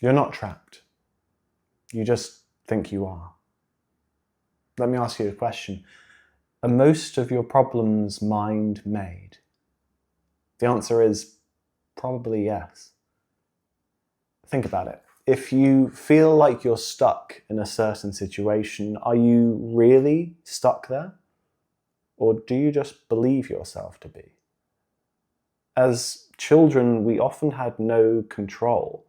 You're not trapped. You just think you are. Let me ask you a question. Are most of your problems mind-made? The answer is probably yes. Think about it. If you feel like you're stuck in a certain situation, are you really stuck there? Or do you just believe yourself to be? As children, we often had no control,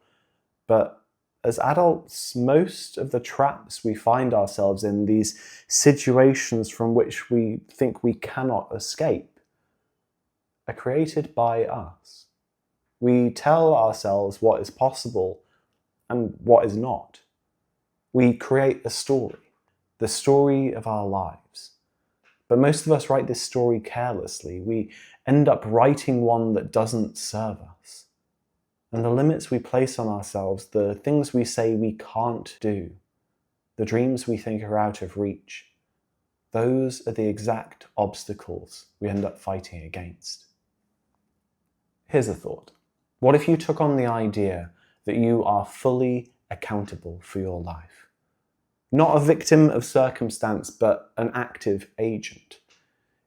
but as adults, most of the traps we find ourselves in, these situations from which we think we cannot escape, are created by us. We tell ourselves what is possible and what is not. We create a story, the story of our lives. But most of us write this story carelessly. We end up writing one that doesn't serve us. And the limits we place on ourselves, the things we say we can't do, the dreams we think are out of reach, those are the exact obstacles we end up fighting against. Here's a thought. What if you took on the idea that you are fully accountable for your life? Not a victim of circumstance, but an active agent.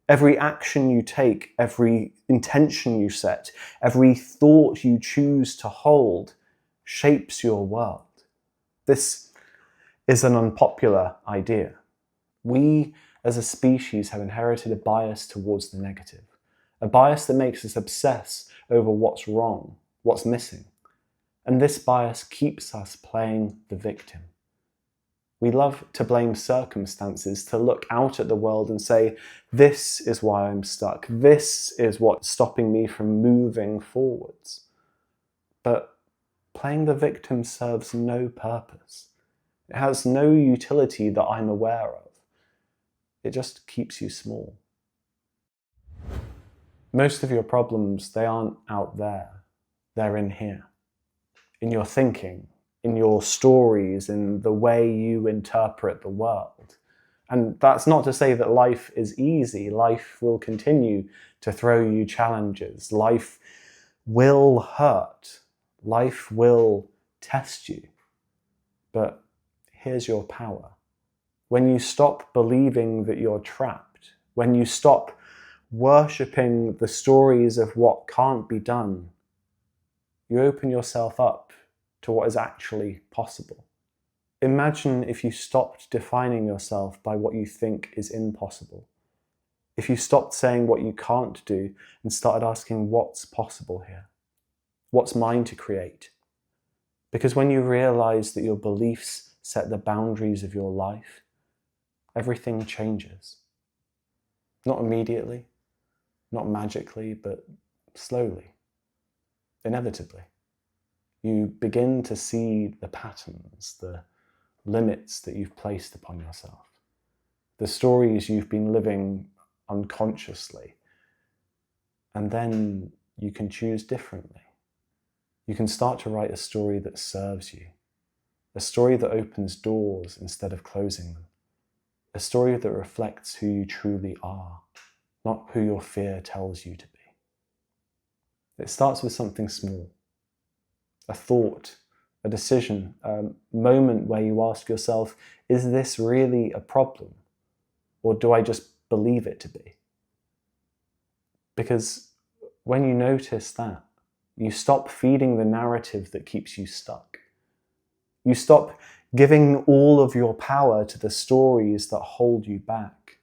Every action you take, every intention you set, every thought you choose to hold shapes your world. This is an unpopular idea. We as a species have inherited a bias towards the negative, a bias that makes us obsess over what's wrong, what's missing. And this bias keeps us playing the victim. We love to blame circumstances, to look out at the world and say, this is why I'm stuck. This is what's stopping me from moving forwards. But playing the victim serves no purpose. It has no utility that I'm aware of. It just keeps you small. Most of your problems, they aren't out there. They're in here. In your thinking, in your stories, in the way you interpret the world. And that's not to say that life is easy. Life will continue to throw you challenges. Life will hurt. Life will test you. But here's your power. When you stop believing that you're trapped, when you stop worshipping the stories of what can't be done, you open yourself up to what is actually possible. Imagine if you stopped defining yourself by what you think is impossible. If you stopped saying what you can't do and started asking what's possible here? What's mine to create? Because when you realize that your beliefs set the boundaries of your life, everything changes. Not immediately, not magically, but slowly, inevitably. You begin to see the patterns, the limits that you've placed upon yourself, the stories you've been living unconsciously, and then you can choose differently. You can start to write a story that serves you, a story that opens doors instead of closing them, a story that reflects who you truly are, not who your fear tells you to be. It starts with something small. A thought, a decision, a moment where you ask yourself, is this really a problem? Or do I just believe it to be? Because when you notice that, you stop feeding the narrative that keeps you stuck. You stop giving all of your power to the stories that hold you back.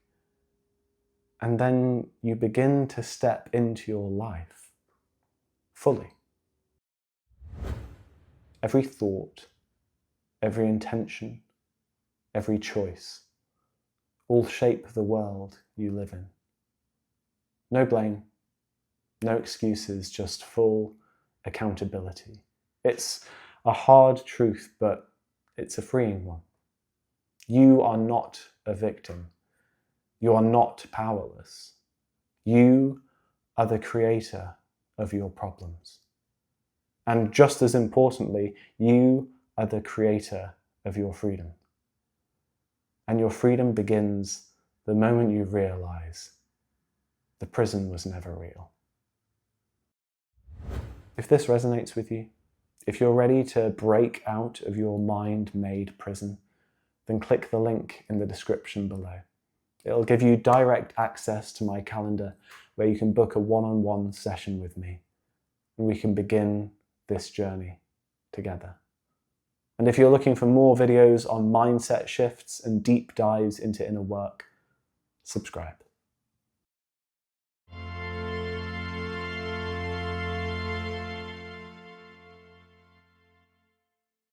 And then you begin to step into your life fully. Every thought, every intention, every choice, all shape the world you live in. No blame, no excuses, just full accountability. It's a hard truth, but it's a freeing one. You are not a victim. You are not powerless. You are the creator of your problems. And just as importantly, you are the creator of your freedom. And your freedom begins the moment you realize the prison was never real. If this resonates with you, If you're ready to break out of your mind-made prison, then click the link in the description below. It'll give you direct access to my calendar where you can book a one-on-one session with me, and we can begin this journey together. And if you're looking for more videos on mindset shifts and deep dives into inner work, subscribe.